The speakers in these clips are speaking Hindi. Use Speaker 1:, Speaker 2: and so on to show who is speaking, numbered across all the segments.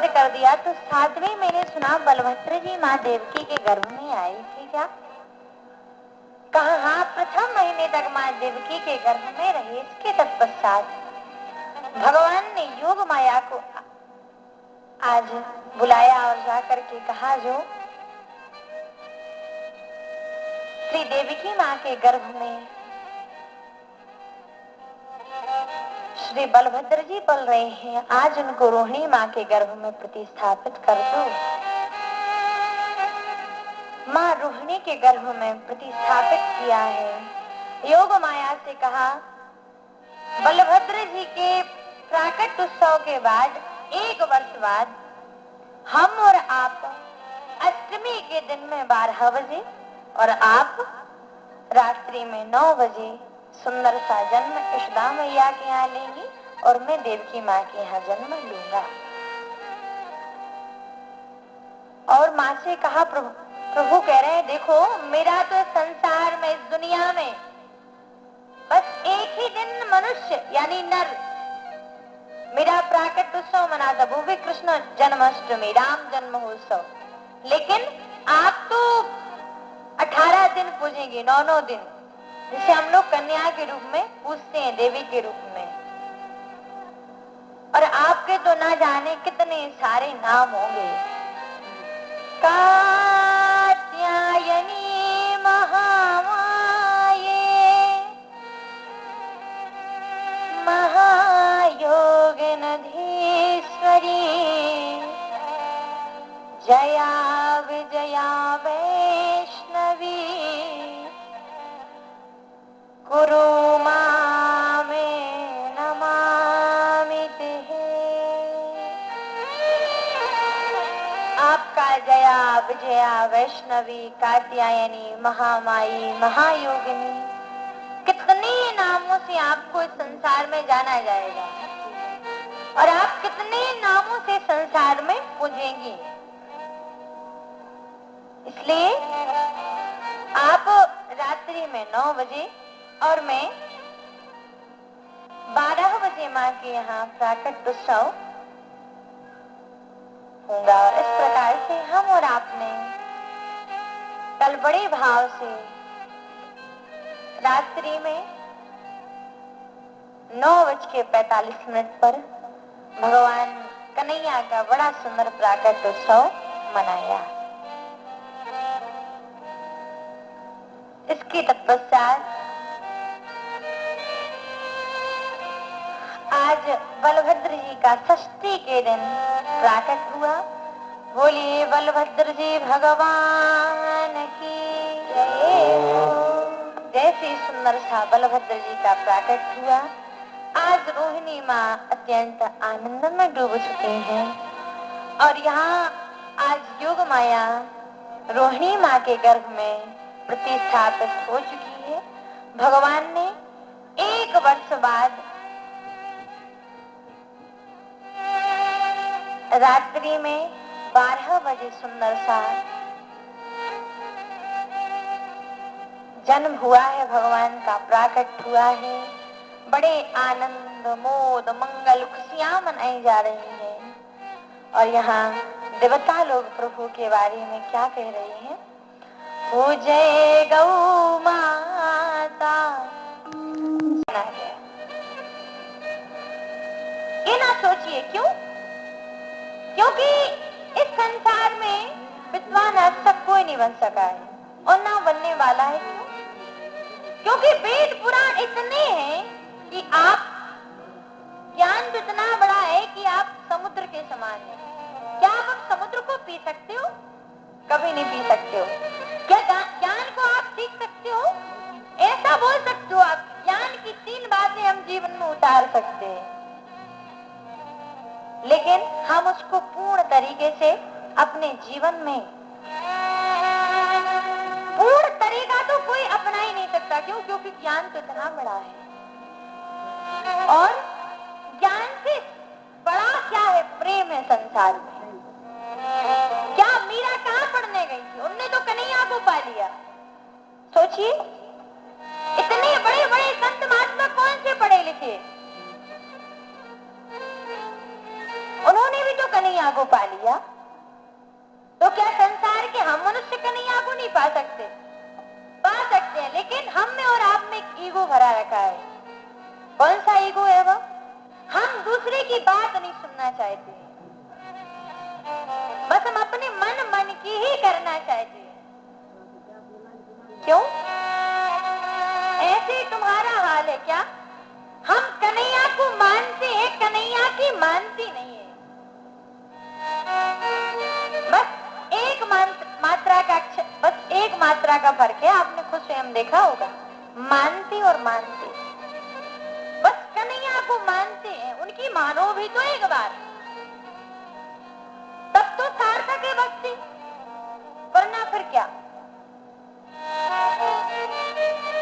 Speaker 1: नृत्य कर दिया तो 7वें महीने सुना बलभद्र जी माँ देवकी के गर्भ में आई थी क्या? कहा हाँ, प्रथम महीने तक माँ देवकी के गर्भ में रही। इसके तत्पश्चात भगवान ने योग माया को आज बुलाया और जाकर के कहा, जो श्री देवकी माँ के गर्भ में श्री बलभद्र जी पल रहे हैं, आज उनको रोहिणी माँ के गर्भ में प्रतिस्थापित कर दो। माँ रोहिणी के गर्भ में प्रतिस्थापित किया है। योग माया से कहा, बलभद्र जी के प्राकट उत्सव के बाद 1 वर्ष बाद हम और आप अष्टमी के दिन में 12 बजे और आप रात्रि में 9 बजे सुंदर सा जन्म यशोदा मैया के यहाँ लेंगी और मैं देवकी माँ के यहाँ जन्म लूंगा। और माँ से कहा, प्रभु कह रहे हैं, देखो मेरा तो संसार में, इस दुनिया में बस एक ही दिन मनुष्य यानी नर मेरा प्राकट उत्सव मनाता, वो भी कृष्ण जन्माष्टमी, राम जन्म उत्सव। लेकिन आप तो 18 दिन पूजेंगे, 9 दिन, जिसे हम लोग कन्या के रूप में पूजते हैं, देवी के रूप में। और आपके तो ना जाने कितने सारे नाम होंगे, कात्यायनी महामाये, महायोग नधीश्वरी, जया विजया वैष्णवी, गुरु मामे नमामि ते। आपका जया विजया वैष्णवी, कात्यायनी, महामाई, महायोगिनी, कितने नामों से आपको इस संसार में जाना जाएगा और आप कितने नामों से संसार में पूजेंगी। इसलिए आप रात्रि में 9 बजे और मैं 12 बजे माँ के यहाँ प्राकट उत्सव होगा। इस प्रकार से हम और आपने कल बड़े भाव से रात्रि में 9:45 पर भगवान कन्हैया का बड़ा सुंदर प्राकट उत्सव मनाया। इसके तत्पश्चात आज बलभद्र जी का षष्ठी के दिन प्राकट हुआ। बोलिए बलभद्र जी भगवान की जय। जैसे सुंदर सा बलभद्र जी का प्राकट हुआ, आज रोहिणी माँ अत्यंत आनंद में डूब चुके हैं और यहाँ आज योग माया रोहिणी माँ के गर्भ में प्रतिस्थापित हो चुकी है। भगवान ने 1 वर्ष बाद रात्रि में 12 बजे सुंदर सा जन्म हुआ है, भगवान का प्राकट हुआ है। बड़े आनंद, मोद, मंगल, खुशियां मनाई जा रही हैं और यहाँ देवता लोग प्रभु के बारे में क्या कह रहे हैं? ओ जय गौ माता। ये ना सोचिए क्यों, क्योंकि इस संसार में विद्वान आज तक कोई नहीं बन सका है और ना बनने वाला है। क्यों? क्योंकि वेद पुराण इतने हैं कि आप ज्ञान तो इतना बड़ा है कि आप समुद्र के समान हैं। क्या आप समुद्र को पी सकते हो? कभी नहीं पी सकते हो। क्या ज्ञान को आप सीख सकते हो? ऐसा बोल सकते हो आप, ज्ञान की 3 बातें हम जीवन में उतार सकते हैं, लेकिन हम उसको पूर्ण तरीके से अपने जीवन में, पूर्ण तरीका तो कोई अपना ही नहीं सकता। क्यों? क्योंकि ज्ञान तो इतना बड़ा है और ज्ञान से बड़ा क्या है? प्रेम है संसार में। क्या मीरा कहाँ पढ़ने गई थी? उनने तो कन्हैया को पा लिया। सोचिए, इतने बड़े बड़े संत महात्मा कौन से पढ़े लिखे उन्होंने भी तो कन्हैया को पा लिया, तो क्या संसार के हम मनुष्य कन्हैया को नहीं पा सकते? पा सकते हैं, लेकिन हम में और आप में एक ईगो भरा रखा है। कौन सा ईगो है वह? हम दूसरे की बात नहीं सुनना चाहते, बस हम अपने मन की ही करना चाहते हैं। क्यों? ऐसे तुम्हारा हाल है क्या? हम कन्हैया को मानते हैं, कन्हैया की मानती नहीं है। बस एक मात्रा का बस एक मात्रा का फर्क है, आपने खुद स्वयं देखा होगा, मानती और मानती। बस कन्हैया को मानते हैं, उनकी मानो भी तो एक बार, तब तो सार्थक है भक्ति, वरना फिर क्या?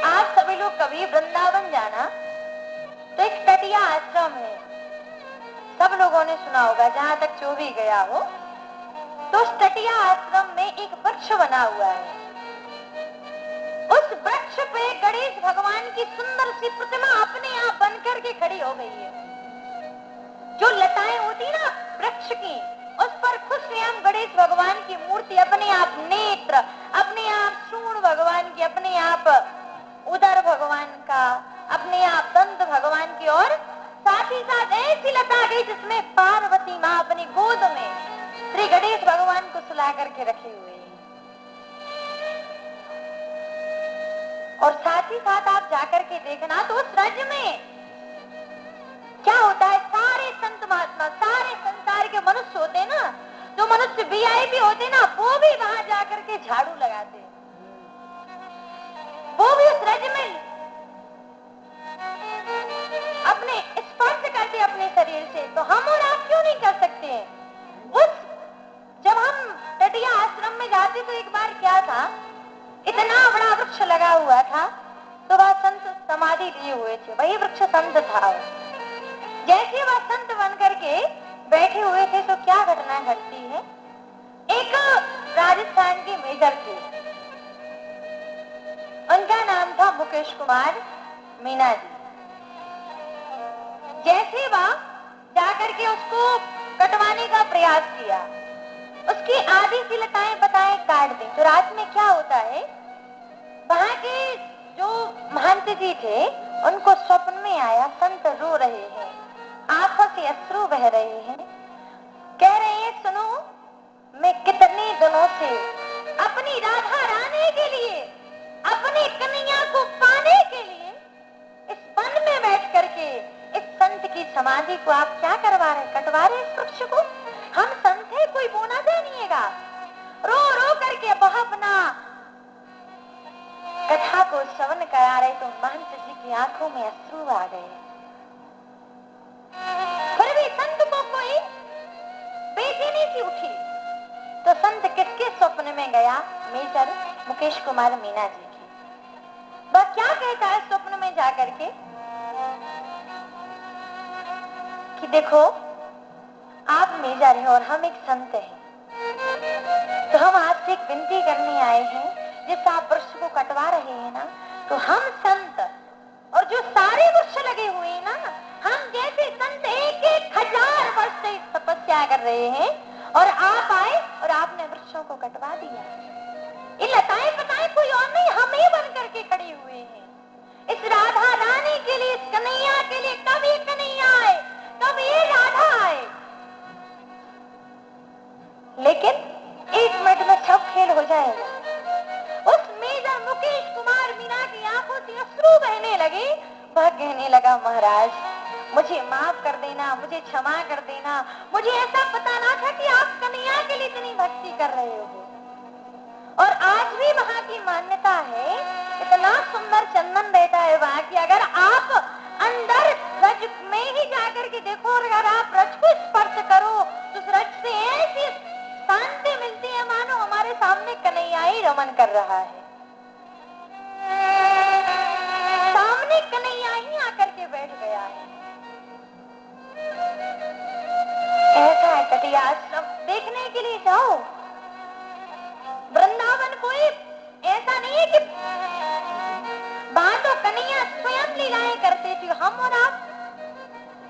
Speaker 1: आप सभी लोग कभी वृंदावन जाना, तो एक तटिया आश्रम है, सब लोगों ने सुना होगा, जहां तक जो भी गया हो। तो उस तटिया आश्रम में एक वृक्ष बना हुआ है, उस वृक्ष पे गणेश भगवान की सुंदर सी प्रतिमा अपने आप बन करके खड़ी हो गई है। जो लताएं होती ना वृक्ष की, उस पर खुद स्वयं गणेश भगवान की मूर्ति अपने आप नेत्र, अपने आप सूंड भगवान की, अपने आप उदर भगवान का, अपने आप दंत भगवान की, और साथ ही साथ ऐसी लता गई जिसमें पार्वती माँ अपनी गोद में श्री गणेश भगवान को सुला करके रखे हुए हैं। और साथ ही साथ आप जाकर के देखना तो उस राज्य में क्या होता है, सारे संत महात्मा, सारे संसार के मनुष्य होते हैं ना, जो मनुष्य वीआईपी होते ना, वो भी वहां जाकर के झाड़ू लगाते हैं, वो भी उस राज्य में अपने स्पर्श करते अपने शरीर से। तो हम और आप क्यों नहीं कर सकते हैं? उस जब हम तटिया आश्रम में जाते तो एक बार क्या था, इतना बड़ा वृक्ष लगा हुआ था, तो वह संत समाधि लिए हुए थे, वही वृक्ष संत था। जैसे वह संत बन करके बैठे हुए थे तो क्या घटना घटती है, एक राजस्थान के मेजर थे, उनका नाम था मुकेश कुमार मीना जी। जैसे वह जाकर के उसको कटवाने का प्रयास किया, उसकी आधी सी लताएं बताएं काट दी। तो रात में क्या होता है, वहां के जो महंत जी थे उनको स्वप्न में आया, संत रो रहे हैं, आंखों से अश्रु बह रहे हैं, कह रहे हैं सुनो, मैं कितने दिनों से अपनी राधा रानी के लिए, अपने कन्हैया को पाने के लिए इस वन में बैठ करके इस संत की समाधि को आप क्या करवा रहे, कटवा रहे इस वृक्ष को। हम संत है, कोई बोना देगा, रो रो करके वह अपना कथा को श्रवण करा रहे, तो महंत जी की आंखों में अश्रु आ गए। फिर भी संत को कोई बेचैनी सी उठी, तो संत किसके स्वप्न में गया, मेजर मुकेश कुमार मीना जी की। वह क्या कहता है स्वप्न में जाकर के कि देखो आप मेजर हैं और हम एक संत हैं, तो हम आपसे एक विनती करने आए हैं, जिस आप वृक्ष को कटवा रहे हैं ना, तो हम संत और जो सारे वृक्ष लगे हुए हैं ना, हम जैसे संत 1,000 वर्ष से तपस्या कर रहे हैं, और आप आए और आपने वृक्षों को कटवा दिया। ये लताएं पताएं कोई और नहीं, हम ही बन करके खड़े हुए हैं इस राधा रानी के लिए, इस कन्हैया के लिए। कब ये कन्हैया आए, कब ये राधा आए, लेकिन 1 मिनट में सब खेल हो जाएगा। उस मेजर मुकेश कुमार मीना की आंखों से अश्रु बहने लगे। वह कहने लगा, महाराज मुझे माफ कर देना, मुझे क्षमा कर देना, मुझे ऐसा पता ना था कि आप कन्हैया के लिए इतनी भक्ति कर रहे हो। और आज भी वहाँ की मान्यता है, इतना सुंदर चंदन रहता है वहाँ की, अगर आप अंदर रज में ही जाकर के देखो और अगर आप रज को स्पर्श करो तो उस रज से ऐसी शांति मिलती है मानो हमारे सामने कन्हैया ही रमन कर रहा है, सामने कन्हैया ही आकर के बैठ गया है। ऐसा है तटिया आश्रम, देखने के लिए जाओ। वृंदावन कोई ऐसा नहीं है कि वहां तो कन्हैया स्वयं लीलाएं करते थी, हम और आप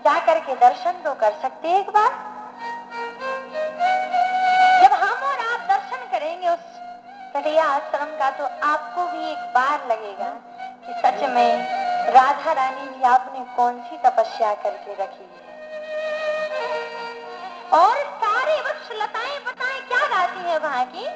Speaker 1: जाकर के दर्शन तो कर सकते एक बार। जाएगा तो आपको भी एक बार लगेगा कि सच में राधा रानी जी आपने कौन सी तपस्या करके रखी है। और सारे वृक्ष लताएं बताएं क्या गाती है वहां की,